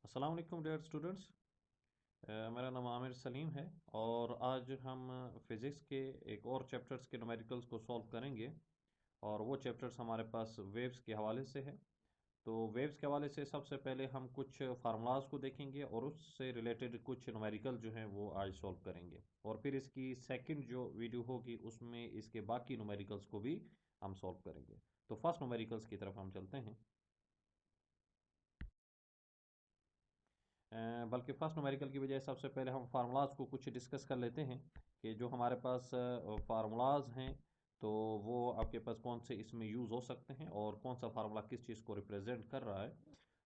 अस्सलाम वालेकुम dear students. मेरा नाम आमिर सलीम है और आज हम फिज़िक्स के एक और चैप्टर्स के न्यूमेरिकल्स को सॉल्व करेंगे। और वो चैप्टर्स हमारे पास वेव्स के हवाले से है। तो वेव्स के हवाले से सबसे पहले हम कुछ फार्मूलाज को देखेंगे और उससे रिलेटेड कुछ न्यूमेरिकल जो हैं वो आज सॉल्व करेंगे। और फिर इसकी सेकंड जो वीडियो होगी उसमें इसके बाकी न्यूमेरिकल्स को भी हम सॉल्व करेंगे। तो फर्स्ट न्यूमेरिकल्स की तरफ हम चलते हैं। बल्कि फर्स्ट न्यूमेरिकल की बजाय सबसे पहले हम फार्मूलाज को कुछ डिस्कस कर लेते हैं कि जो हमारे पास फार्मूलाज हैं तो वो आपके पास कौन से इसमें यूज़ हो सकते हैं और कौन सा फार्मूला किस चीज़ को रिप्रेजेंट कर रहा है।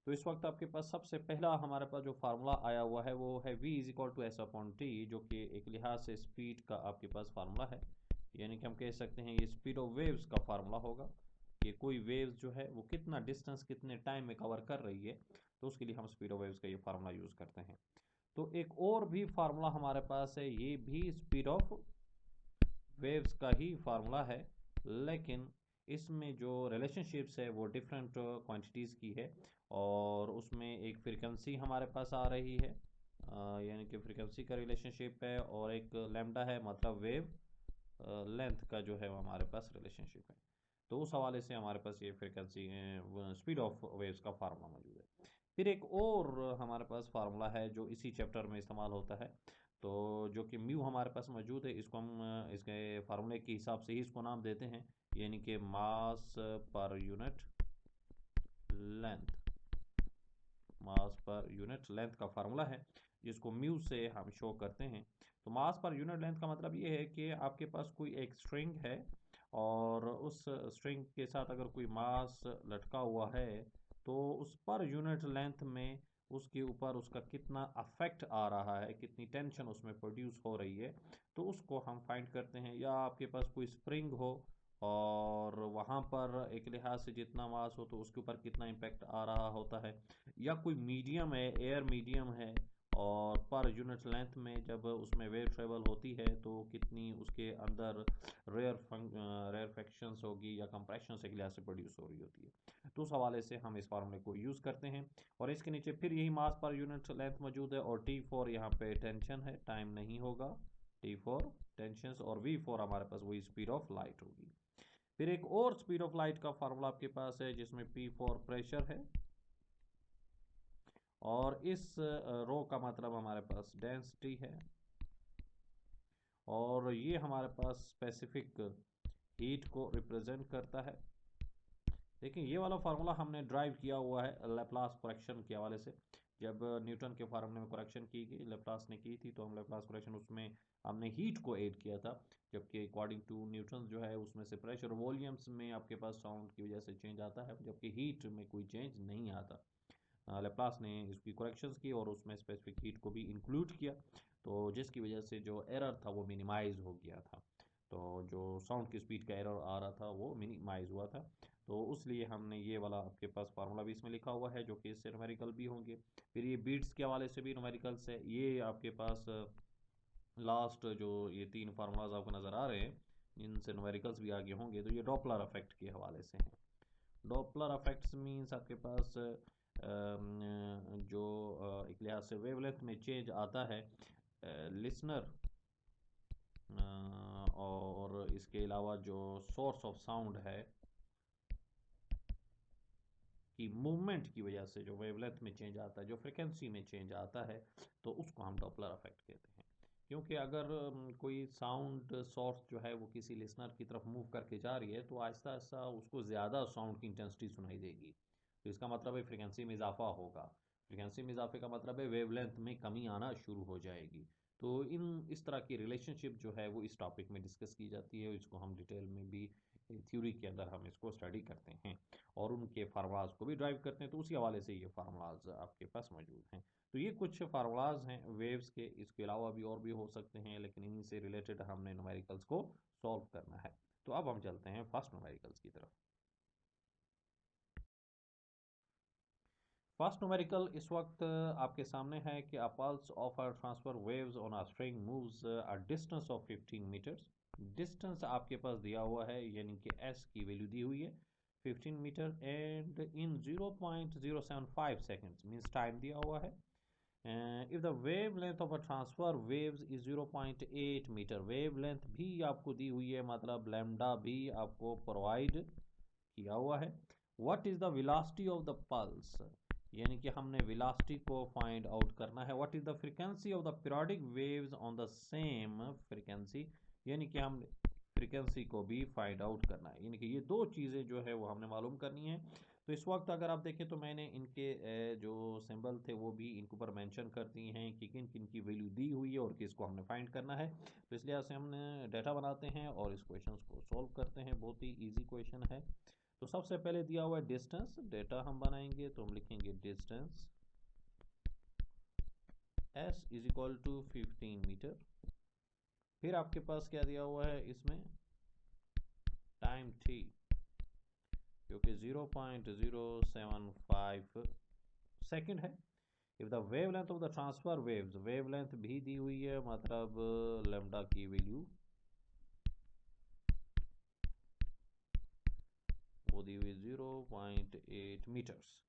तो इस वक्त आपके पास सबसे पहला हमारे पास जो फार्मूला आया हुआ है वो है v is equal to S upon T, जो कि एक लिहाज से स्पीड का आपके पास फार्मूला है। यानी कि हम कह सकते हैं ये स्पीड ऑफ वेव्स का फार्मूला होगा कि कोई वेव्स जो है वो कितना डिस्टेंस कितने टाइम में कवर कर रही है। तो उसके लिए हम स्पीड ऑफ वेव्स का ये फार्मूला यूज़ करते हैं। तो एक और भी फार्मूला हमारे पास है, ये भी स्पीड ऑफ वेव्स का ही फार्मूला है, लेकिन इसमें जो रिलेशनशिप्स है वो डिफरेंट क्वांटिटीज़ की है। और उसमें एक फ्रीक्वेंसी हमारे पास आ रही है, यानी कि फ्रीक्वेंसी का रिलेशनशिप है, और एक लैम्डा है, मतलब वेव लेंथ का जो है वो हमारे पास रिलेशनशिप है। तो उस हवाले से हमारे पास ये फ्रिक्वेंसी स्पीड ऑफ वेव्स का फार्मूला मौजूद है। फिर एक और हमारे पास फार्मूला है जो इसी चैप्टर में इस्तेमाल होता है, तो जो कि म्यू हमारे पास मौजूद है। इसको हम इसके फार्मूले के हिसाब से ही इसको नाम देते हैं, यानी कि मास पर यूनिट लेंथ। मास पर यूनिट लेंथ का फार्मूला है जिसको म्यू से हम शो करते हैं। तो मास पर यूनिट लेंथ का मतलब ये है कि आपके पास कोई एक स्ट्रिंग है और उस स्ट्रिंग के साथ अगर कोई मास लटका हुआ है तो उस पर यूनिट लेंथ में उसके ऊपर उसका कितना अफेक्ट आ रहा है, कितनी टेंशन उसमें प्रोड्यूस हो रही है, तो उसको हम फाइंड करते हैं। या आपके पास कोई स्प्रिंग हो और वहाँ पर एक लिहाज से जितना मास हो तो उसके ऊपर कितना इम्पैक्ट आ रहा होता है। या कोई मीडियम है, एयर मीडियम है, और पर यूनिट लेंथ में जब उसमें वेव ट्रेवल होती है तो कितनी उसके अंदर रेयर फ्रैक्शंस होगी या कंप्रेशन एक लिहाज से प्रोड्यूस हो रही होती है। तो उस हवाले से हम इस फार्मूले को यूज़ करते हैं। और इसके नीचे फिर यही मास पर यूनिट लेंथ मौजूद है, और टी फोर यहाँ पे टेंशन है, टाइम नहीं होगा, टी फोर टेंशन, और वी फोर हमारे पास वही स्पीड ऑफ लाइट होगी। फिर एक और स्पीड ऑफ लाइट का फार्मूला आपके पास है जिसमें पी फोर प्रेशर है, और इस रो का मतलब हमारे पास डेंसिटी है, और ये हमारे पास स्पेसिफिक हीट को रिप्रेजेंट करता है। देखिए ये वाला फार्मूला हमने ड्राइव किया हुआ है लेप्लास करेक्शन के हवाले से। जब न्यूटन के फार्मूले में करेक्शन की गई, लेप्लास ने की थी, तो हम लेप्लास करेक्शन उसमें हमने हीट को ऐड किया था। जबकि अकॉर्डिंग टू न्यूटन जो है उसमें से प्रेशर वॉल्यूम्स में आपके पास साउंड की वजह से चेंज आता है, जबकि हीट में कोई चेंज नहीं आता। लेप्लास ने इसकी करेक्शंस की और उसमें स्पेसिफिक हीट को भी इंक्लूड किया, तो जिसकी वजह से जो एरर था वो मिनिमाइज हो गया था। तो जो साउंड की स्पीड का एरर आ रहा था वो मिनिमाइज हुआ था। तो उसलिए हमने ये वाला आपके पास फार्मूला भी इसमें लिखा हुआ है जो कि इससे न्यूमेरिकल भी होंगे। फिर ये बीट्स के हवाले से भी न्यूमेरिकल्स है। ये आपके पास लास्ट जो ये तीन फार्मूलाज आपको नज़र आ रहे हैं इनसे न्यूमेरिकल्स भी आगे होंगे। तो ये डॉपलर इफेक्ट के हवाले से हैं। डॉपलर इफेक्ट्स मींस आपके पास जो एक लिहाज से वेवलेंथ में चेंज आता है लिसनर, और इसके अलावा जो सोर्स ऑफ साउंड है कि मूवमेंट की वजह से जो वेवलेंथ में चेंज आता है, जो फ्रिक्वेंसी में चेंज आता है, तो उसको हम डॉपलर इफेक्ट कहते हैं। क्योंकि अगर कोई साउंड सोर्स जो है वो किसी लिसनर की तरफ मूव करके जा रही है तो आहिस्ता आहिस्ता उसको ज़्यादा साउंड की इंटेंसिटी सुनाई देगी। तो इसका मतलब है फ्रिक्वेंसी में इजाफा होगा। फ्रिक्वेंसी में इजाफे का मतलब है वेवलेंथ में कमी आना शुरू हो जाएगी। तो इस तरह की रिलेशनशिप जो है वो इस टॉपिक में डिस्कस की जाती है, इसको हम डिटेल में भी थ्योरी के अंदर हम इसको स्टडी करते हैं और उनके फार्मूलाज को भी ड्राइव करते हैं। तो उसी हवाले से ये फार्मूलाज आपके पास मौजूद हैं। तो ये कुछ फार्मूलाज हैं वेव्स के, इसके अलावा भी और भी हो सकते हैं, लेकिन इन्हीं से रिलेटेड हमने न्यूमेरिकल्स को सॉल्व करना है। तो अब हम चलते हैं फर्स्ट न्यूमेरिकल्स की तरफ। फर्स्ट न्यूमेरिकल इस वक्त आपके सामने है कि a pulse of a transfer waves on a string moves a distance of 15 metres. Distance आपके पास दिया हुआ है, यानी कि एस की वैल्यू दी हुई है। 15 metre and in 0.075 seconds means time दिया हुआ है। If the wavelength of a transfer waves is 0.8 metre, wavelength भी आपको दी हुई है, मतलब लैम्डा भी आपको प्रोवाइड किया हुआ है। What is the velocity of the pulse, यानी कि हमने वेलोसिटी को फाइंड आउट करना है। What is the frequency of the periodic waves on the same frequency, यानी कि हम फ्रीक्वेंसी को भी फाइंड आउट करना है, यानी कि ये दो चीज़ें जो है वो हमने मालूम करनी है। तो इस वक्त अगर आप देखें तो मैंने इनके जो सिंबल थे वो भी इनके ऊपर मेंशन कर दिए हैं कि किन किन की वैल्यू दी हुई है और किसको हमने फाइंड करना है। तो इसलिए से हमने डाटा बनाते हैं और इस क्वेश्चन को सॉल्व करते हैं। बहुत ही ईजी क्वेश्चन है। तो सबसे पहले दिया हुआ है डिस्टेंस, डेटा हम बनाएंगे तो हम लिखेंगे distance s is equal to 15 metre. फिर आपके पास क्या दिया हुआ है इसमें, टाइम t जो कि 0.075 सेकेंड है। If the wavelength of the transfer waves, wave length भी दी हुई है, मतलब लैम्डा की वैल्यू वो दी हुई 0.8 मीटर्स।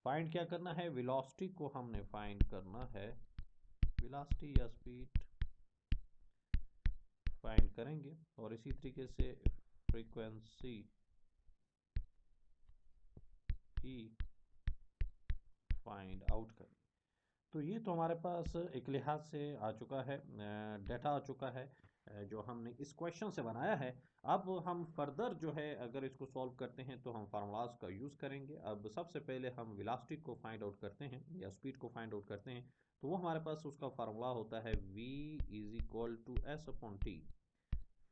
फाइंड क्या करना है, वेलोसिटी को हमने फाइंड करना है, वेलोसिटी या स्पीड फाइंड करेंगे और इसी तरीके से फ्रीक्वेंसी भी फाइंड आउट करें। तो ये तो हमारे पास एक लिहाज से आ चुका है, डाटा आ चुका है जो हमने इस क्वेश्चन से बनाया है। अब हम फर्दर जो है अगर इसको सॉल्व करते हैं तो हम फार्मूलाज का यूज़ करेंगे। अब सबसे पहले हम वेलोसिटी को फाइंड आउट करते हैं या स्पीड को फाइंड आउट करते हैं। तो वो हमारे पास उसका फार्मूला होता है v is equal to S upon T.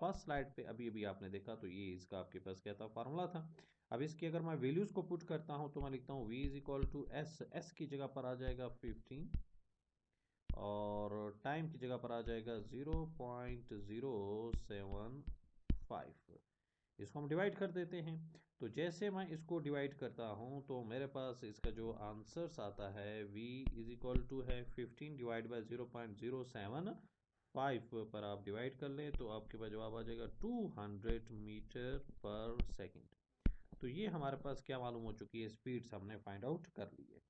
First slide पे अभी अभी आपने देखा तो ये इसका आपके पास क्या था, फार्मूला था। अब इसकी अगर मैं वैल्यूज़ को पुट करता हूँ तो मैं लिखता हूँ v is equal to S, S की जगह पर आ जाएगा 15 और टाइम की जगह पर आ जाएगा 0.075। इसको हम डिवाइड कर देते हैं। तो जैसे मैं इसको डिवाइड करता हूँ तो मेरे पास इसका जो आंसर्स आता है v इज इक्वल टू है 15 डिवाइड बाई 0.075 पर आप डिवाइड कर लें तो आपके पास जवाब आ जाएगा 200 मीटर पर सेकेंड। तो ये हमारे पास क्या मालूम हो चुकी है, स्पीड्स हमने फाइंड आउट कर ली है।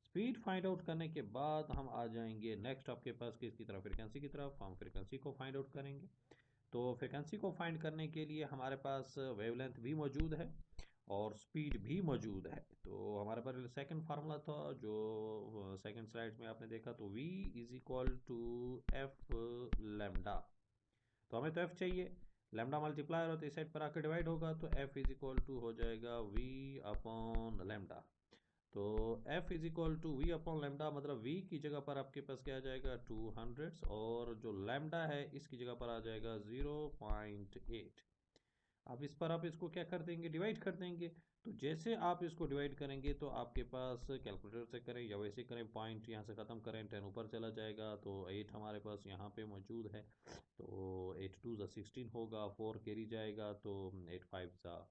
स्पीड फाइंड आउट करने के बाद हम आ जाएंगे नेक्स्ट आपके पास किसकी तरफ, फ्रीक्वेंसी की तरफ। हम फ्रीक्वेंसी को फाइंड आउट करेंगे। तो फ्रीक्वेंसी को फाइंड करने के लिए हमारे पास वेवलेंथ भी मौजूद है और स्पीड भी मौजूद है। तो हमारे पास सेकंड फार्मूला था जो सेकंड स्लाइड में आपने देखा, तो v is equal to F lambda. तो हमें तो f चाहिए, लैम्डा मल्टीप्लायर हो तो इस साइड पर आकर डिवाइड होगा तो f इज इक्वल टू हो जाएगा v अपॉन लैम्डा। तो f is equal to V upon lambda, मतलब v की जगह पर आपके पास क्या आ जाएगा 200 और जो लैम्डा है इसकी जगह पर आ जाएगा 0.8। अब इस पर आप इसको क्या कर देंगे, डिवाइड कर देंगे। तो जैसे आप इसको डिवाइड करेंगे तो आपके पास कैलकुलेटर से करें या वैसे करें, पॉइंट यहाँ से ख़त्म करें, 10 ऊपर चला जाएगा तो 8 हमारे पास यहाँ पे मौजूद है। तो 8 टू ज़ा 16 होगा, 4 कैरी जाएगा तो 8 5 ज़ा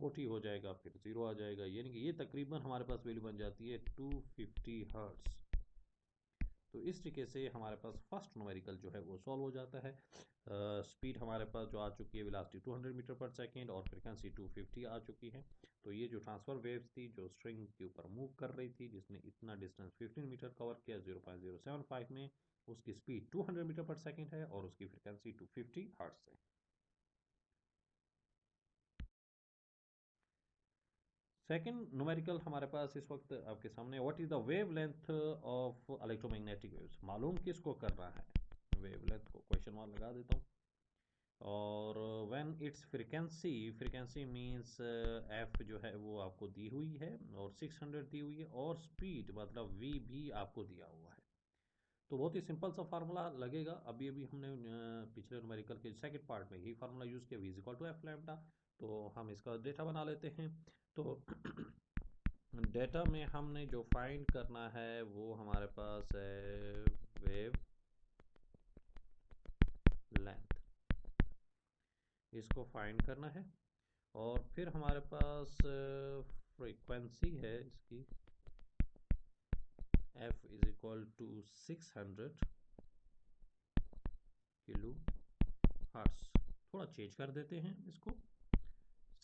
40 हो जाएगा, फिर 0 आ जाएगा, यानी कि ये तकरीबन हमारे पास वैल्यू बन जाती है 250 हर्ट्ज़। तो इस तरीके से हमारे पास फर्स्ट न्यूमेरिकल जो है वो सॉल्व हो जाता है। स्पीड हमारे पास जो आ चुकी है वेलोसिटी 200 मीटर पर सेकेंड और फ्रीक्वेंसी 250 आ चुकी है। तो ये जो ट्रांसफर वेव्स थी जो स्ट्रिंग के ऊपर मूव कर रही थी जिसने इतना डिस्टेंस 15 मीटर कवर किया 0.075 में, उसकी स्पीड 200 मीटर पर सेकेंड है और उसकी फ्रीक्वेंसी 250 हर्ट्ज है। सेकेंड न्यूमेरिकल हमारे पास इस वक्त आपके सामने, what is the wavelength of electromagnetic waves, मालूम किसको करना है, वेव लेंथ को क्वेश्चन मार्क लगा देता हूँ। और when it's frequency, frequency means F जो है वो आपको दी हुई है और 600 दी हुई है और स्पीड मतलब वी भी आपको दिया हुआ है। तो बहुत ही सिंपल सा फार्मूला लगेगा, अभी अभी हमने पिछले न्यूमेरिकल के सेकंड पार्ट में ही फार्मूला यूज़ किया, V is equal to F lambda. तो हम इसका डेटा बना लेते हैं। तो डेटा में हमने जो फाइंड करना है वो हमारे पास है वेव लेंथ, इसको फाइंड करना है। और फिर हमारे पास फ्रीक्वेंसी है इसकी, f is equal to 600 kilohertz. थोड़ा चेंज कर देते हैं इसको,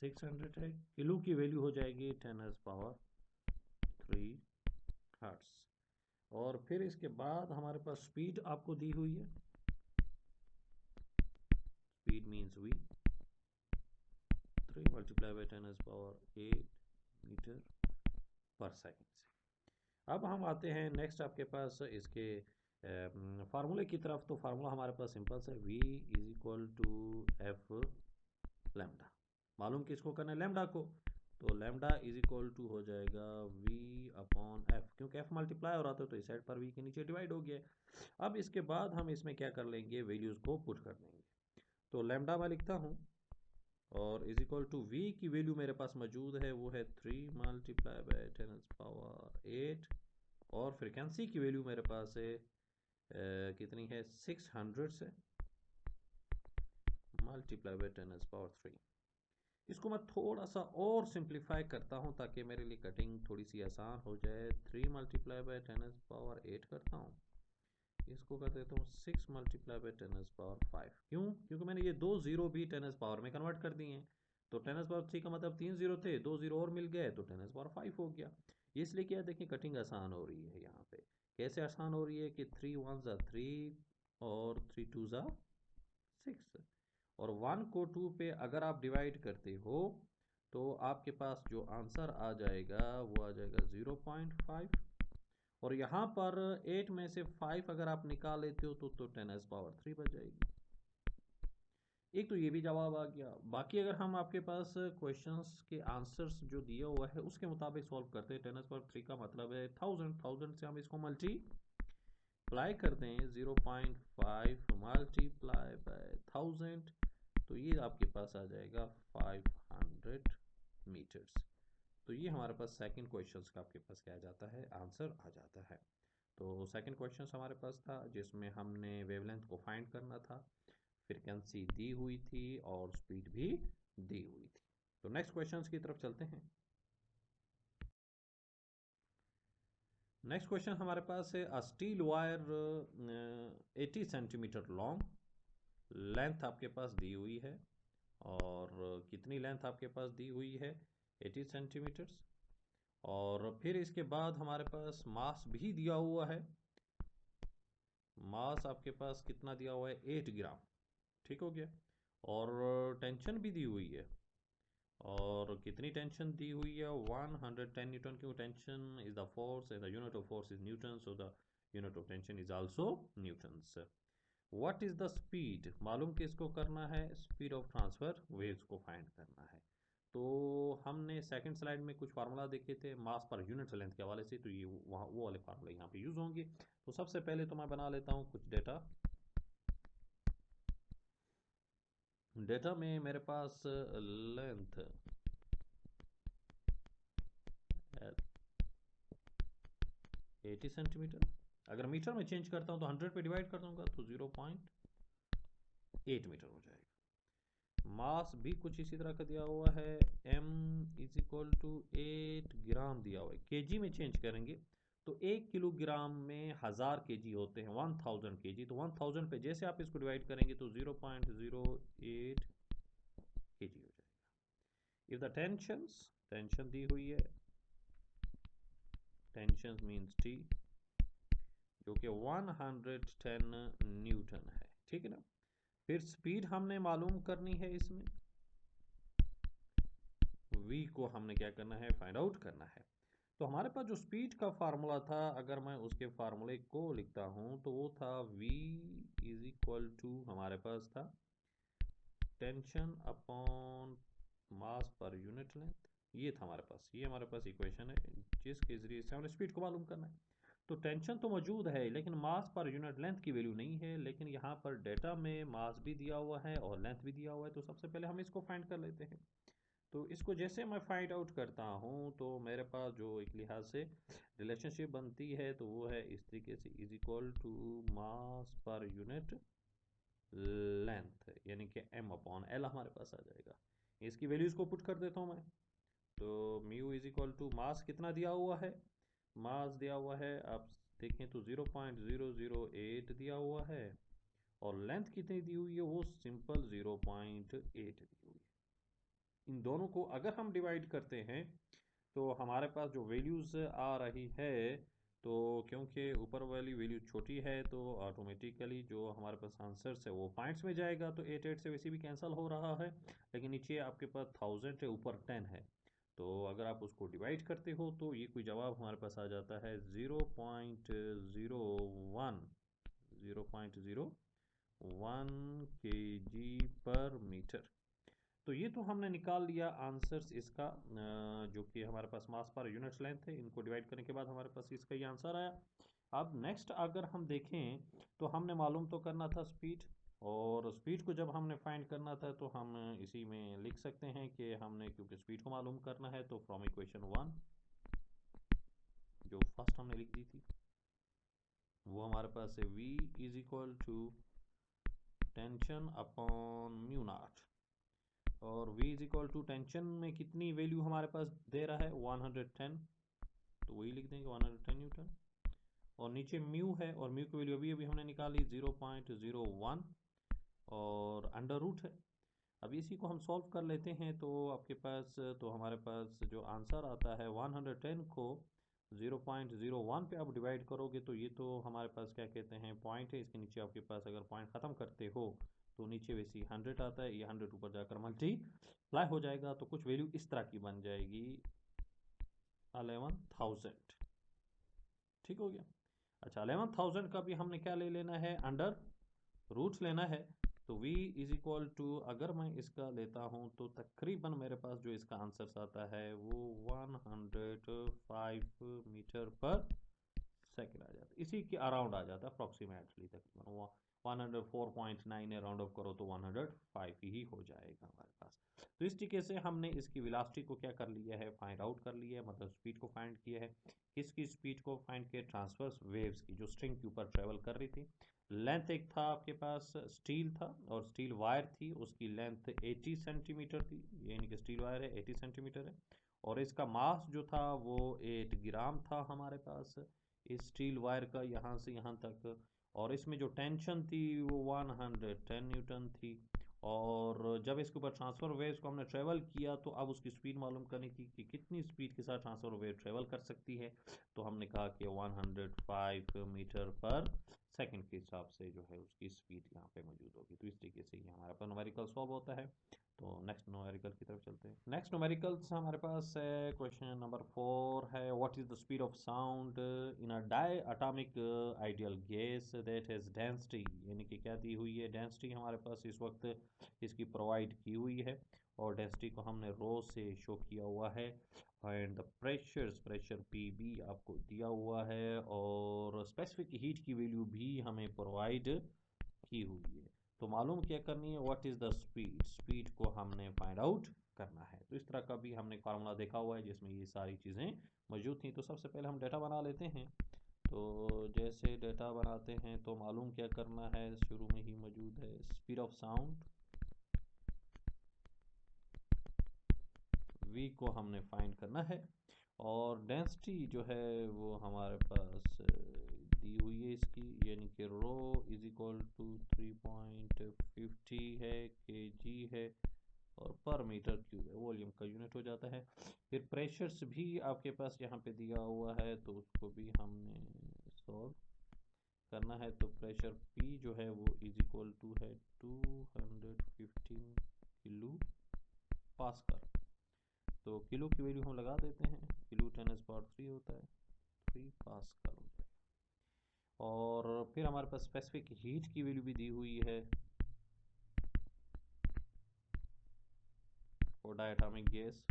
600 है। किलो की वैल्यू हो जाएगी 10⁻³ हर्ट्स। और फिर इसके बाद हमारे पास स्पीड आपको दी हुई है, स्पीड मीन्स v, 3 × 10⁸ मीटर पर सेकेंड से। अब हम आते हैं नेक्स्ट आपके पास इसके फार्मूले की तरफ। तो फार्मूला हमारे पास सिंपल है, v = f लैम्डा। मालूम किसको करना है? लैम्डा को। तो लैम्डा = हो जाएगा v/f, क्योंकि f मल्टीप्लाई हो रहा था तो इस साइड पर v के नीचे डिवाइड हो गया। अब इसके बाद हम इसमें क्या कर लेंगे, वैल्यूज़ को पुट कर देंगे। तो लैम्डा मैं लिखता हूँ और v की वैल्यू मेरे पास मौजूद है, वो है 3 × 10⁸ और फ्रिक्वेंसी की वैल्यू मेरे पास है कितनी है, 600 से × 10⁻3। इसको मैं थोड़ा सा और सिंप्लीफाई करता हूँ ताकि मेरे लिए कटिंग थोड़ी सी आसान हो जाए। 3 × 10⁸ करता हूँ, इसको कर देता हूँ 6 × 10⁻5। क्यों? क्योंकि मैंने ये 2 जीरो भी 10⁻ में कन्वर्ट कर दिए हैं। तो 10⁻3 का मतलब 3 जीरो थे, 2 जीरो और मिल गए तो 10⁻5 हो गया। इसलिए क्या देखिए कटिंग आसान हो रही है यहाँ पे। कैसे आसान हो रही है कि 3 1 ज़ा 3 और 3 2 ज़ा 6, और 1 को 2 पे अगर आप डिवाइड करते हो तो आपके पास जो आंसर आ जाएगा वो आ जाएगा 0.5। और यहाँ पर 8 में से 5 अगर आप निकाल लेते हो तो 10⁻3 बच जाएगी। एक तो ये भी जवाब आ गया। बाकी अगर हम आपके पास क्वेश्चंस के आंसर्स जो दिया हुआ है उसके मुताबिक सॉल्व करते हैं, 10⁻3 का मतलब है 1000 से हम इसको मल्टीप्लाई करते हैं, 0.5 मल्टीप्लाई बाय 1000, तो ये आपके पास आ जाएगा 500 मीटर्स। तो ये हमारे पास सेकंड क्वेश्चंस का आपके पास क्या आ जाता है, आंसर आ जाता है। तो सेकंड क्वेश्चन हमारे पास था जिसमें हमने वेवलेंथ को फाइंड करना था, फ्रीक्वेंसी दी हुई थी और स्पीड भी दी हुई थी। तो नेक्स्ट क्वेश्चंस की तरफ चलते हैं। नेक्स्ट क्वेश्चन हमारे पास है, a steel wire 80 centimetre long, length आपके पास दी हुई है और कितनी लेंथ आपके पास दी हुई है, 80 सेंटीमीटर्स। और फिर इसके बाद हमारे पास मास भी दिया हुआ है, मास आपके पास कितना दिया हुआ है, 8 ग्राम। ठीक हो गया। और टेंशन भी दी हुई है, और कितनी टेंशन दी हुई है, 110 न्यूटन। क्यों? Tension is the force and the unit of force is Newton, so the unit of tension is also Newton's. What is the speed, मालूम किसको करना है, स्पीड ऑफ ट्रांसफर वेव्स को फाइंड करना है। तो हमने सेकंड स्लाइड में कुछ फार्मूला देखे थे मास पर यूनिट लेंथ के हवाले से, तो ये वहाँ वो वाले फार्मूले यहाँ पे यूज होंगे। तो सबसे पहले तो मैं बना लेता हूँ कुछ डेटा। डेटा में मेरे पास लेंथ 80 सेंटीमीटर, अगर मीटर में चेंज करता हूँ तो 100 पे डिवाइड कर दूंगा तो 0.8 मीटर हो जाएगा। मास भी कुछ इसी तरह का दिया हुआ है, m = 8 ग्राम दिया हुआ है। केजी में चेंज करेंगे तो 1 किलोग्राम में 1000 केजी होते हैं, 1000 केजी। तो 1000 पे जैसे आप इसको डिवाइड करेंगे तो 0.08 केजी हो जाएगा। इफ द टेंशन दी हुई है, टेंशन मीन्स T, जो कि 110 न्यूटन है। ठीक है ना। फिर स्पीड हमने मालूम करनी है, इसमें v को हमने क्या करना है, फाइंड आउट करना है। तो हमारे पास जो स्पीड का फार्मूला था, अगर मैं उसके फार्मूले को लिखता हूं तो वो था v = हमारे पास था tension upon mass per unit length. ये था हमारे पास, ये हमारे पास इक्वेशन है जिसके जरिए से हमें स्पीड को मालूम करना है। तो टेंशन तो मौजूद है लेकिन मास पर यूनिट लेंथ की वैल्यू नहीं है, लेकिन यहाँ पर डेटा में मास भी दिया हुआ है और लेंथ भी दिया हुआ है। तो सबसे पहले हम इसको फाइंड कर लेते हैं। तो इसको जैसे मैं फाइंड आउट करता हूँ तो मेरे पास जो एक लिहाज से रिलेशनशिप बनती है तो वो है इस तरीके से, = मास पर यूनिट लेंथ, यानी कि m/l हमारे पास आ जाएगा। इसकी वैल्यूज़ को पुट कर देता हूँ मैं। तो म्यू = मास कितना दिया हुआ है, मास दिया हुआ है आप देखें तो 0.008 दिया हुआ है, और लेंथ कितनी दी हुई है, वो सिंपल 0.8 दी हुई है। इन दोनों को अगर हम डिवाइड करते हैं तो हमारे पास जो वैल्यूज़ आ रही है, तो क्योंकि ऊपर वाली वैल्यू छोटी है तो ऑटोमेटिकली जो हमारे पास आंसर्स है वो पॉइंट्स में जाएगा, तो 8 से वैसे भी कैंसिल हो रहा है। लेकिन नीचे आपके पास 1000 है, ऊपर 10 है, तो अगर आप उसको डिवाइड करते हो तो ये कोई जवाब हमारे पास आ जाता है 0.01 kg पर मीटर। तो ये तो हमने निकाल लिया आंसर्स इसका, जो कि हमारे पास मास पर यूनिट्स लेंथ है, इनको डिवाइड करने के बाद हमारे पास इसका ये आंसर आया। अब नेक्स्ट अगर हम देखें तो हमने मालूम तो करना था स्पीड, और स्पीड को जब हमने फाइंड करना था तो हम इसी में लिख सकते हैं कि हमने क्योंकि स्पीड को मालूम करना है तो फ्रॉम इक्वेशन 1 जो फर्स्ट हमने लिख दी थी वो हमारे पास है v is equal to tension upon mu naught, और v is equal to tension में कितनी वैल्यू हमारे पास दे रहा है 110, तो वही लिख देंगे 110 न्यूटन, और नीचे म्यू है और म्यू की वैल्यू अभी अभी हमने निकाली 0.01 और अंडर रूट है। अब इसी को हम सॉल्व कर लेते हैं तो आपके पास तो हमारे पास जो आंसर आता है 110 को 0.01 पे आप डिवाइड करोगे तो ये तो हमारे पास क्या कहते हैं पॉइंट है, इसके नीचे आपके पास अगर पॉइंट ख़त्म करते हो तो नीचे वैसे 100 आता है, ये 100 ऊपर जाकर मल्टीप्लाई हो जाएगा, तो कुछ वैल्यू इस तरह की बन जाएगी 11,000। ठीक हो गया। अच्छा 11,000 का भी हमने क्या ले लेना है, अंडर रूट लेना है, तो v इज इक्वल टू अगर मैं इसका लेता हूँ तो तकरीबन मेरे पास जो इसका आंसर आता है वो 105 मीटर पर सेकंड आ जाता है, इसी के अराउंड आ जाता है अप्रॉक्सीमेटली, तकरीबन वो 104.9 राउंड ऑफ करो तो 105 ही हो जाएगा हमारे पास। तो इस तरीके से हमने इसकी वेलोसिटी को क्या कर लिया है, फाइंड आउट कर लिया है, मतलब स्पीड को फाइंड किया है। किसकी स्पीड को फाइंड किया, ट्रांसवर्स वेव्स की जो स्ट्रिंग के ऊपर ट्रेवल कर रही थी। लेंथ एक था आपके पास स्टील था और स्टील वायर थी, उसकी लेंथ 80 सेंटीमीटर थी, यानी कि स्टील वायर है 80 सेंटीमीटर है, और इसका मास जो था वो 8 ग्राम था हमारे पास इस स्टील वायर का यहाँ से यहाँ तक, और इसमें जो टेंशन थी वो 110 न्यूटन थी। और जब इसके ऊपर ट्रांसफर वेव्स को हमने ट्रेवल किया तो अब उसकी स्पीड मालूम करनी थी कि कितनी स्पीड के साथ ट्रांसफर वेव ट्रेवल कर सकती है, तो हमने कहा कि 105 मीटर पर सेकंड के हिसाब से जो है उसकी स्पीड यहाँ पे मौजूद होगी। तो इस तरीके से ये हमारा पर न्यूमेरिकल सॉल्व होता है। तो नेक्स्ट न्यूमेरिकल की तरफ चलते हैं। नेक्स्ट न्यूमेरिकल्स हमारे पास है, क्वेश्चन नंबर 4 है, what is the speed of sound in a diatomic ideal gas that has density, यानी कि क्या दी हुई है, डेंसिटी हमारे पास इस वक्त इसकी प्रोवाइड की हुई है, और डेंसिटी को हमने रो से शो किया हुआ है, एंड द प्रेशर पी भी आपको दिया हुआ है, और स्पेसिफिक हीट की वैल्यू भी हमें प्रोवाइड की हुई है। तो मालूम क्या करनी है, what is the speed, speed को हमने फाइंड आउट करना है। तो इस तरह का भी हमने फार्मूला देखा हुआ है जिसमें ये सारी चीज़ें मौजूद थी। तो सबसे पहले हम डेटा बना लेते हैं। तो जैसे डेटा बनाते हैं तो मालूम क्या करना है, शुरू में ही मौजूद है स्पीड ऑफ साउंड, v को हमने फाइंड करना है, और डेंसिटी जो है वो हमारे पास दी हुई है इसकी, यानी कि रो इज इक्वल टू 3.50 है, kg है, और पर मीटर क्यूब है, वॉल्यूम का यूनिट हो जाता है। फिर प्रेशर्स भी आपके पास यहाँ पे दिया हुआ है तो उसको भी हमने सॉल्व करना है। तो प्रेशर P जो है वो इज इक्वल टू है 215 किलो पास्कल, तो किलो की वैल्यू हम लगा देते हैं, किलो 10⁻³ होता है, 3 पास्कल हो जाएगा। और फिर हमारे पास स्पेसिफिक हीट की वैल्यू भी दी हुई है फॉर डायटोमिक गैस,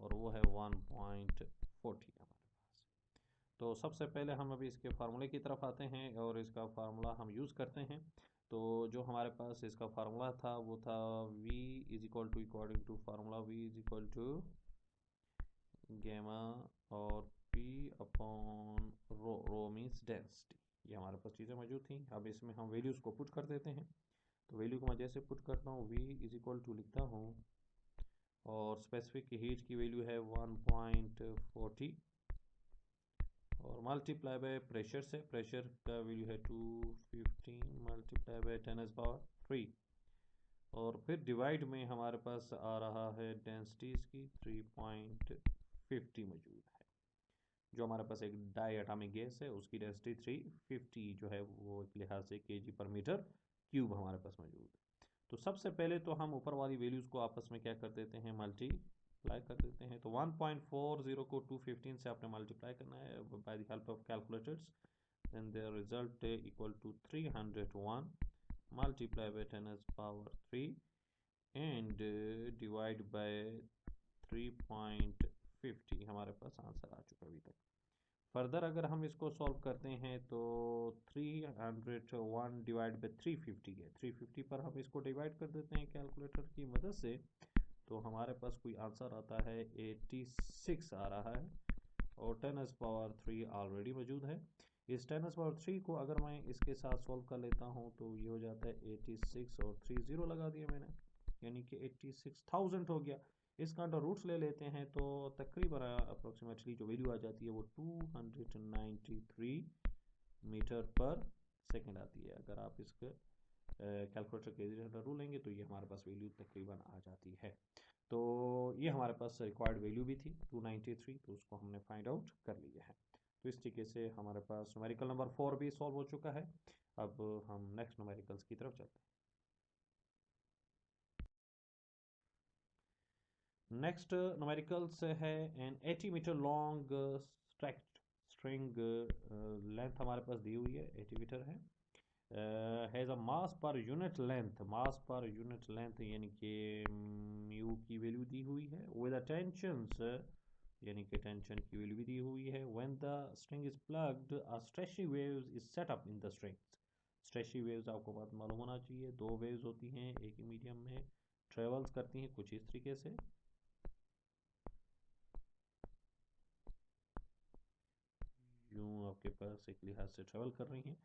और वो है 1.40 हमारे पास। तो सबसे पहले हम अभी इसके फार्मूले की तरफ आते हैं और इसका फार्मूला हम यूज़ करते हैं। तो जो हमारे पास इसका फार्मूला था वो था v is equal to, according to formula v is equal to gamma और p upon rho means density, ये हमारे पास चीज़ें मौजूद थी। अब इसमें हम वैल्यूज़ को पुट कर देते हैं। तो वैल्यू को मैं जैसे पुट करता हूँ v इज इक्वल टू लिखता हूँ, और स्पेसिफिक हीट की वैल्यू है 1.40, और मल्टीप्लाई बाय प्रेशर से, प्रेशर का वैल्यू है 215 मल्टीप्लाई बाय 10⁻³ और फिर डिवाइड में हमारे पास आ रहा है डेंसिटीज़ की 3.50 मौजूद है। जो हमारे पास एक डाई एटॉमिक गैस है उसकी डेंसिटी 350 जो है वो एक लिहाज से केजी पर मीटर क्यूब हमारे पास मौजूद है। तो सबसे पहले तो हम ऊपर वाली वैल्यूज़ को आपस में क्या कर देते हैं, मल्टीप्लाई कर देते हैं। तो 1.40 को 215 से आपने मल्टीप्लाई करना है by the help of calculators, then the result equal to 301 multiply by 10 as power 3 and divide by 3.50 हमारे पास आंसर आ चुका अभी तक। फर्दर अगर हम इसको सॉल्व करते हैं तो 301 डिवाइड बाई 350 है, 350 पर हम इसको डिवाइड कर देते हैं कैलकुलेटर की मदद से, तो हमारे पास कोई आंसर आता है 86 आ रहा है और 10 पावर 3 ऑलरेडी मौजूद है। इस 10 पावर 3 को अगर मैं इसके साथ सॉल्व कर लेता हूँ तो ये हो जाता है 86 और 3 0 लगा दिया मैंने, यानी कि 86,000 हो गया। इसका अंडर रूट्स ले लेते हैं तो तकरीबन अप्रोक्सीमेटली जो वैल्यू आ जाती है वो 293 मीटर पर सेकंड आती है। अगर आप इसके कैलकुलेटर के जरिए अंडर रूट लेंगे तो ये हमारे पास वैल्यू तकरीबन आ जाती है। तो ये हमारे पास रिक्वायर्ड वैल्यू भी थी 293, तो उसको हमने फाइंड आउट कर लिया है। तो इस तरीके से हमारे पास न्यूमेरिकल नंबर 4 भी सॉल्व हो चुका है। अब हम नेक्स्ट न्यूमेरिकल्स की तरफ चलते हैं। नेक्स्ट न्यूमेरिकल्स है an 80 metre long stretched string, length हमारे पास दी हुई है 80 मीटर है, has a mass per unit length, mass per unit length यानी कि म्यू की वैल्यू दी हुई है, विद अटेंशंस यानी कि टेंशन की वैल्यू भी दी हुई है। When the string is plugged a stretchy waves is set up in the string. Stretchy waves आपको बात मालूम होना चाहिए, दो वेव्स होती हैं एक ही मीडियम में, ट्रेवल्स करती हैं कुछ इस तरीके से, यूँ आपके पास एक लिहाज से ट्रेवल कर रही हैं।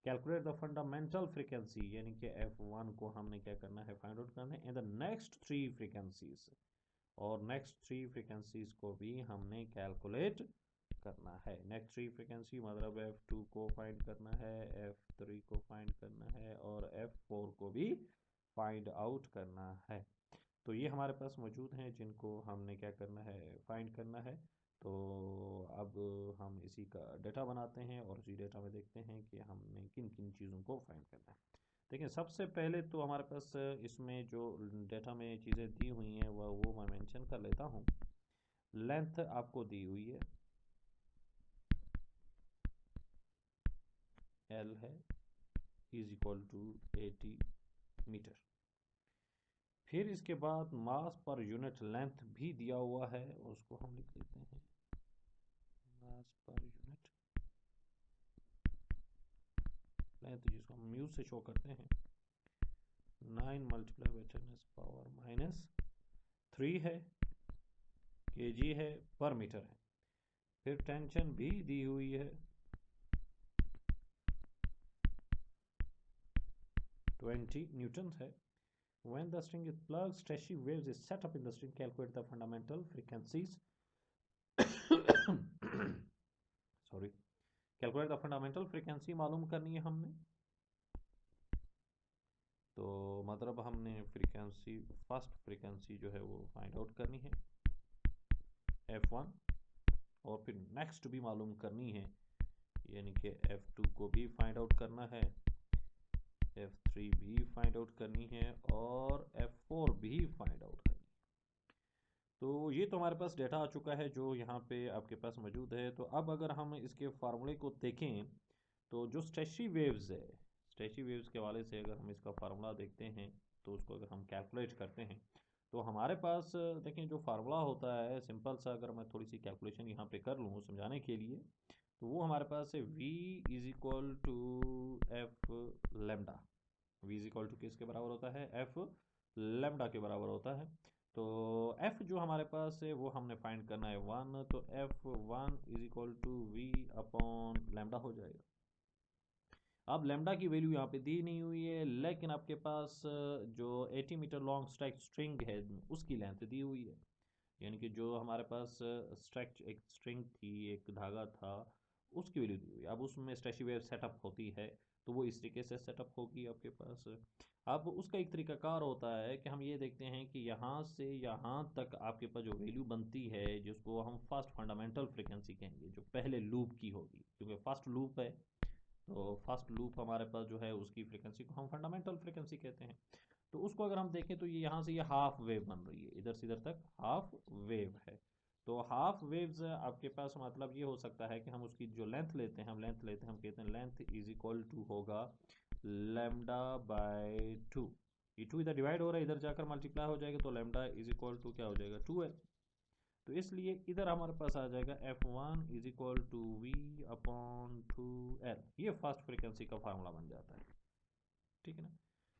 कैलकुलेट द फंडामेंटल फ्रीक्वेंसी यानी कि F1 को हमने क्या करना है, फाइंड आउट करना है in the next three frequencies, और नेक्स्ट थ्री फ्रीक्वेंसीज को भी हमने कैलकुलेट करना है। नेक्स्ट थ्री फ्रीक्वेंसी मतलब F2 को फाइंड करना है, F3 को फाइंड करना है और F4 को भी फाइंड आउट करना है। तो ये हमारे पास मौजूद हैं जिनको हमने क्या करना है, फाइंड करना है। तो अब हम इसी का डाटा बनाते हैं और इसी डाटा में देखते हैं कि हमने किन किन चीज़ों को फाइंड करना है। देखिए सबसे पहले तो हमारे पास इसमें जो डाटा में चीज़ें दी हुई हैं वो मैं मेंशन कर लेता हूँ। लेंथ आपको दी हुई है L है इज इक्वल टू 80 मीटर। फिर इसके बाद मास पर यूनिट लेंथ भी दिया हुआ है, उसको हम लिख लेते हैं मास पर यूनिट लेंथ, जिसको हम म्यू से शो करते हैं। 9 मल्टीप्लाई बाई 10 पावर -3 है, केजी है, पर मीटर है। फिर टेंशन भी दी हुई है 20 न्यूटन है। When the string is plugged, stretchy waves is set up in the string. Calculate the fundamental frequencies. Sorry. Calculate the fundamental frequency मालूम करनी है हमने। तो मतलब हमने फ्रीक्वेंसी, फर्स्ट फ्रीक्वेंसी जो है वो फाइंड आउट करनी है F1, और फिर नेक्स्ट भी मालूम करनी है यानी कि F2 को भी फाइंड आउट करना है, F3 भी फाइंड आउट करनी है और F4 भी फाइंड आउट करनी है। तो ये तो हमारे पास डेटा आ चुका है जो यहाँ पे आपके पास मौजूद है। तो अब अगर हम इसके फार्मूले को देखें तो जो स्ट्रेची वेव्स है, स्ट्रेची वेव्स के हवाले से अगर हम इसका फार्मूला देखते हैं तो उसको अगर हम कैलकुलेट करते हैं तो हमारे पास देखें जो फार्मूला होता है सिंपल सा, अगर मैं थोड़ी सी कैलकुलेशन यहाँ पे कर लूँ समझाने के लिए, तो वो हमारे पास है V is equal to F lambda. V is equal to किसके बराबर होता है, एफ लेमडा के बराबर होता है। तो F जो हमारे पास है वो हमने फाइंड करना है 1, तो F1 is equal to V upon lambda हो जाएगा। अब लेमडा की वैल्यू यहाँ पे दी नहीं हुई है, लेकिन आपके पास जो 80 मीटर लॉन्ग स्ट्रेच स्ट्रिंग है उसकी लेंथ दी हुई है, यानी कि जो हमारे पास स्ट्रेच एक स्ट्रिंग थी, एक धागा था, उसकी वैल्यू दी हुई। अब उसमें स्टैशी सेटअप होती है तो वो इस तरीके से सेटअप होगी आपके पास। अब उसका एक तरीकाकार होता है कि हम ये देखते हैं कि यहाँ से यहाँ तक आपके पास जो वैल्यू बनती है जिसको हम फर्स्ट फंडामेंटल फ्रिक्वेंसी कहेंगे, जो पहले लूप की होगी, क्योंकि फर्स्ट लूप है तो फर्स्ट लूप हमारे पास जो है उसकी फ्रिक्वेंसी को हम फंडामेंटल फ्रिक्वेंसी कहते हैं। तो उसको अगर हम देखें तो ये यहाँ से ये हाफ वेव बन रही है, इधर से इधर तक हाफ वेव है। तो हाफ वेव्स आपके पास मतलब ये हो सकता है कि हम उसकी जो लेंथ लेते हैं, हम कहते हैं लेंथ इज इक्वल टू होगा लैम्डा बाय 2। ये 2 इधर डिवाइड हो रहा है, इधर जाकर मल्टीप्लाई हो जाएगा, तो लैम्डा इज इक्वल टू क्या हो जाएगा 2l। तो इसलिए इधर हमारे पास आ जाएगा F1 is equal to V upon 2l। ये फर्स्ट फ्रिक्वेंसी का फार्मूला बन जाता है, ठीक है ना।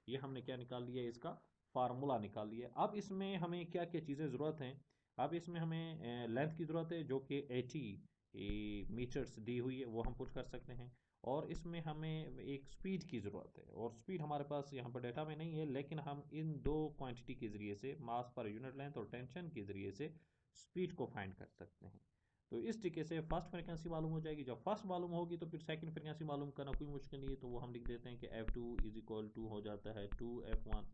ये हमने क्या निकाल लिया, इसका फार्मूला निकाल लिया। अब इसमें हमें क्या क्या चीज़ें ज़रूरत हैं। अब इसमें हमें लेंथ की ज़रूरत है जो कि 80 मीटर्स दी हुई है, वो हम पुट कर सकते हैं। और इसमें हमें एक स्पीड की ज़रूरत है, और स्पीड हमारे पास यहाँ पर डाटा में नहीं है, लेकिन हम इन दो क्वांटिटी के ज़रिए से, मास पर यूनिट लेंथ और टेंशन के ज़रिए से स्पीड को फाइंड कर सकते हैं। तो इस तरीके से फर्स्ट फ्रिक्वेंसी मालूम हो जाएगी। जब फर्स्ट मालूम होगी तो फिर सेकंड फ्रिक्वेंसी मालूम करना कोई मुश्किल नहीं है। तो वो हम लिख देते हैं कि F2 इज इक्वल टू हो जाता है 2F1,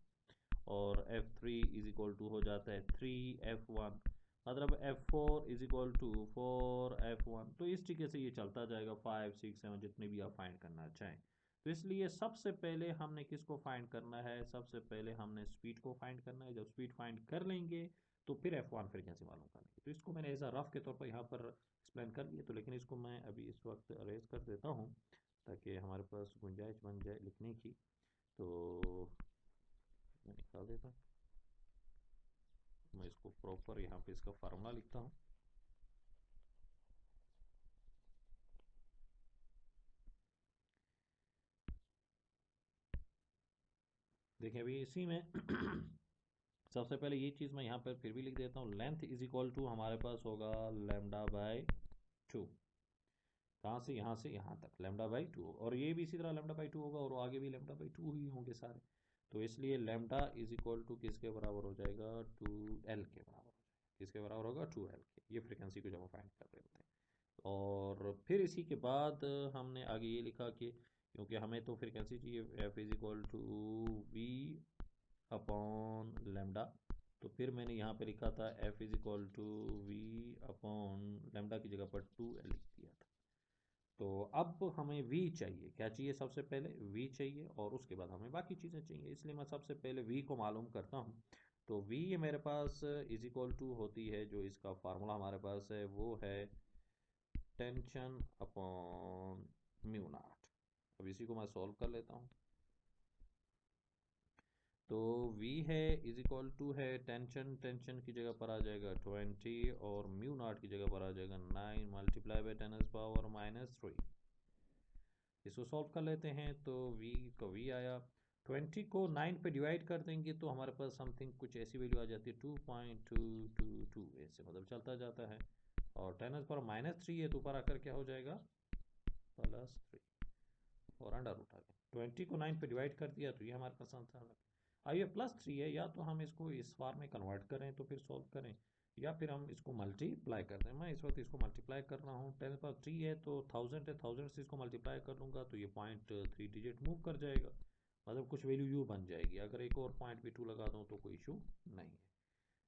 और F3 इज इक्वल टू हो जाता है 3F1, मतलब F4 is equal to 4F1। तो इस तरीके से ये चलता जाएगा 5 6 7 जितने भी आप फाइंड करना चाहें। तो इसलिए सबसे पहले हमने किसको फाइंड करना है, सबसे पहले हमने स्पीड को फाइंड करना है। जब स्पीड फाइंड कर लेंगे तो फिर F1 फ्रिक्वेंसी मालूम कर लेंगे। तो इसको मैंने एज अ रफ के तौर पर यहाँ पर एक्सप्लेन कर दिया, तो लेकिन इसको मैं अभी इस वक्त अरेज कर देता हूँ ताकि हमारे पास गुंजाइश बन जाए लिखने की। तो मैं निकाल देता हूँ, मैं इसको प्रॉपर यहाँ पे इसका फार्मूला लिखता हूँ। देखिए अभी इसी में सबसे पहले ये चीज़ मैं यहाँ पर फिर भी लिख देता हूँ, लेंथ इज इक्वल टू हमारे पास होगा लैम्डा बाय 2। कहाँ से, यहाँ से यहाँ तक लैम्डा बाई 2, और ये भी इसी तरह लैम्डा बाई 2 होगा, और आगे भी लैम्डा बाई 2 ही होंगे सारे। तो इसलिए लैम्डा इज इक्वल टू किसके बराबर हो जाएगा, 2l के बराबर हो जाएगा। किसके बराबर होगा, 2l के। ये फ्रिक्वेंसी को जब हम फाइंड कर रहे होते हैं। और फिर इसी के बाद हमने आगे ये लिखा कि क्योंकि हमें तो फ्रिक्वेंसी चाहिए, f is equal to V upon lambda. तो फिर मैंने यहाँ पे लिखा था f is equal to V upon lambda की जगह पर 2l लिख दिया था। तो अब हमें v चाहिए, क्या चाहिए, सबसे पहले v चाहिए, और उसके बाद हमें बाकी चीज़ें चाहिए। इसलिए मैं सबसे पहले v को मालूम करता हूँ। तो v मेरे पास इज इक्वल टू होती है, जो इसका फार्मूला हमारे पास है वो है टेंशन अपॉन म्यू नॉट। अब इसी को मैं सॉल्व कर लेता हूँ। तो v है इज इक्वल टू है टेंशन, टेंशन की जगह पर आ जाएगा 20, और म्यू नॉट की जगह पर आ जाएगा 9 मल्टीप्लाई बाई 10⁻⁻3। इसको सॉल्व कर लेते हैं। तो v को v आया, 20 को 9 पे डिवाइड कर देंगे तो हमारे पास समथिंग कुछ ऐसी वैल्यू आ जाती है 2.222, ऐसे मतलब चलता जाता है। और 10⁻⁻3 है तो ऊपर आकर क्या हो जाएगा, +3, और अंडर रूट आ गया। 20 को 9 पे डिवाइड कर दिया तो ये हमारे पास आंसर है। अब ये +3 है, या तो हम इसको इस बार में कन्वर्ट करें तो फिर सॉल्व करें, या फिर हम इसको मल्टीप्लाई कर दें। मैं इस वक्त इसको मल्टीप्लाई कर रहा हूँ। 10⁻3 है तो 1000 है, 1000 से इसको मल्टीप्लाई कर लूँगा तो ये 0.3 डिजिट मूव कर जाएगा, मतलब कुछ वैल्यू यू बन जाएगी। अगर एक और पॉइंट भी 2 लगा दूँ तो कोई इशू नहीं है।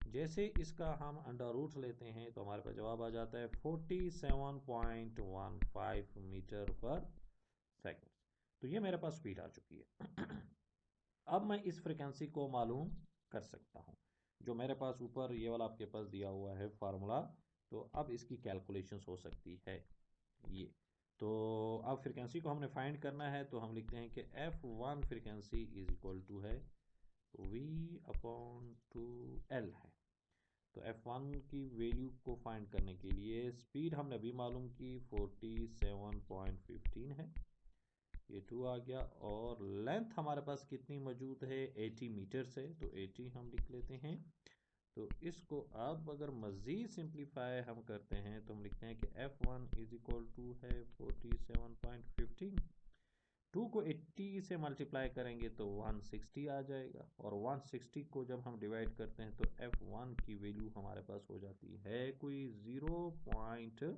जैसे इसका हम अंडर रूट लेते हैं तो हमारे पास जवाब आ जाता है 47.15 मीटर पर सेकेंड। तो ये मेरे पास स्पीड आ चुकी है। अब मैं इस फ्रिक्वेंसी को मालूम कर सकता हूँ, जो मेरे पास ऊपर ये वाला आपके पास दिया हुआ है फार्मूला। तो अब इसकी कैलकुलेशंस हो सकती है ये। तो अब फ्रिक्वेंसी को हमने फाइंड करना है, तो हम लिखते हैं कि F1 frequency is equal to है V अपॉन 2l है। तो F1 की वैल्यू को फाइंड करने के लिए स्पीड हमने अभी मालूम की 47.15 है, ये 2 आ गया। और लेंथ हमारे पास कितनी मौजूद है, 80 मीटर से, तो 80 हम लिख लेते हैं। तो इसको अब अगर मज़ीद सिंप्लीफाई हम करते हैं तो हम लिखते हैं कि F1 इज इक्वल टू है 47.15। 2 को 80 से मल्टीप्लाई करेंगे तो 160 आ जाएगा, और 160 को जब हम डिवाइड करते हैं तो F1 की वैल्यू हमारे पास हो जाती है कोई 0.2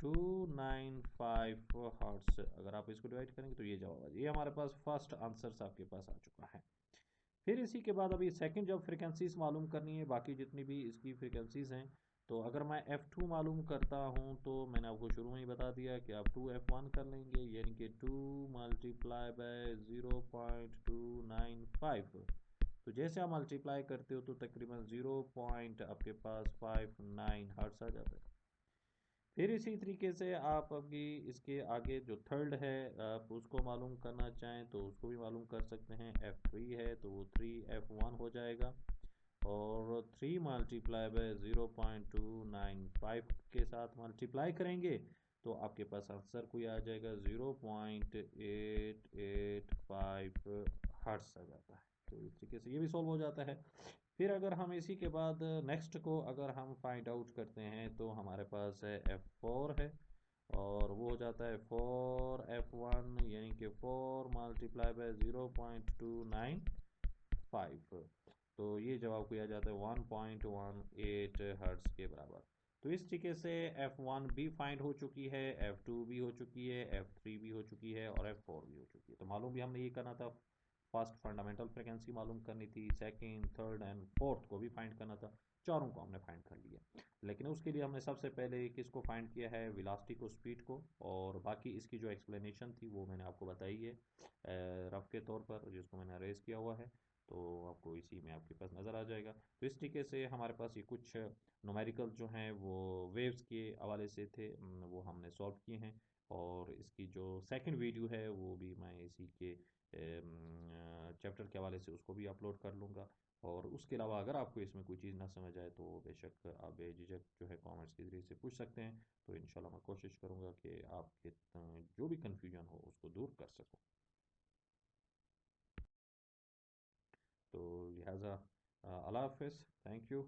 295 हर्ट्स। अगर आप इसको डिवाइड करेंगे तो ये जवाब आ जाए। ये हमारे पास फर्स्ट आंसर आपके पास आ चुका है। फिर इसी के बाद अभी सेकंड जब फ्रिक्वेंसीज मालूम करनी है, बाकी जितनी भी इसकी फ्रिक्वेंसीज हैं, तो अगर मैं F2 मालूम करता हूँ तो मैंने आपको शुरू में ही बता दिया कि आप 2F1 कर लेंगे, यानी कि 2 मल्टीप्लाई बाय 0.295। तो जैसे आप मल्टीप्लाई करते हो तो तकरीबन 0 पॉइंट आपके पास 59 हर्ट्स आ जाता है। फिर इसी तरीके से आप अभी इसके आगे जो थर्ड है, आप उसको मालूम करना चाहें तो उसको भी मालूम कर सकते हैं। F3 है तो वो 3F1 हो जाएगा, और 3 मल्टीप्लाई बाय 0.295 के साथ मल्टीप्लाई करेंगे तो आपके पास आंसर कोई आ जाएगा 0.885 हर्ट्स आ जाता है। तो इस तरीके से ये भी सॉल्व हो जाता है। फिर अगर हम इसी के बाद नेक्स्ट को अगर हम फाइंड आउट करते हैं तो हमारे पास है F4 है, और वो हो जाता है 4F1, यानी कि 4 मल्टीप्लाई बाय 0.295। तो ये जवाब को आ जाता है 1.18 हर्ट्स के बराबर। तो इस तरीके से F1 भी फाइंड हो चुकी है, F2 भी हो चुकी है, F3 भी हो चुकी है, और F4 भी हो चुकी है। तो मालूम भी हमने ये करना था, फर्स्ट फंडामेंटल फ्रिक्वेंसी मालूम करनी थी, सेकंड, थर्ड एंड फोर्थ को भी फाइंड करना था। चारों को हमने फाइंड कर लिया, लेकिन उसके लिए हमने सबसे पहले किसको फाइंड किया है, वेलोसिटी को, स्पीड को। और बाकी इसकी जो एक्सप्लेनेशन थी वो मैंने आपको बताई है रफ के तौर पर, जिसको मैंने अरेज किया हुआ है, तो आपको इसी में आपके पास नज़र आ जाएगा। तो इस तरीके से हमारे पास ये कुछ न्यूमेरिकल जो हैं वो वेव्स के हवाले से थे, वो हमने सॉल्व किए हैं। और इसकी जो सेकंड वीडियो है वो भी मैं इसी के चैप्टर के हवाले से उसको भी अपलोड कर लूँगा। और उसके अलावा अगर आपको इसमें कोई चीज़ ना समझ आए तो बेशक आप बेझिझक जो है कमेंट्स के ज़रिए से पूछ सकते हैं। तो इंशाल्लाह मैं कोशिश करूँगा कि आपके जो भी कन्फ्यूजन हो उसको दूर कर सकूँ। तो लिहाजा अल्लाह हाफ़िज़, थैंक यू।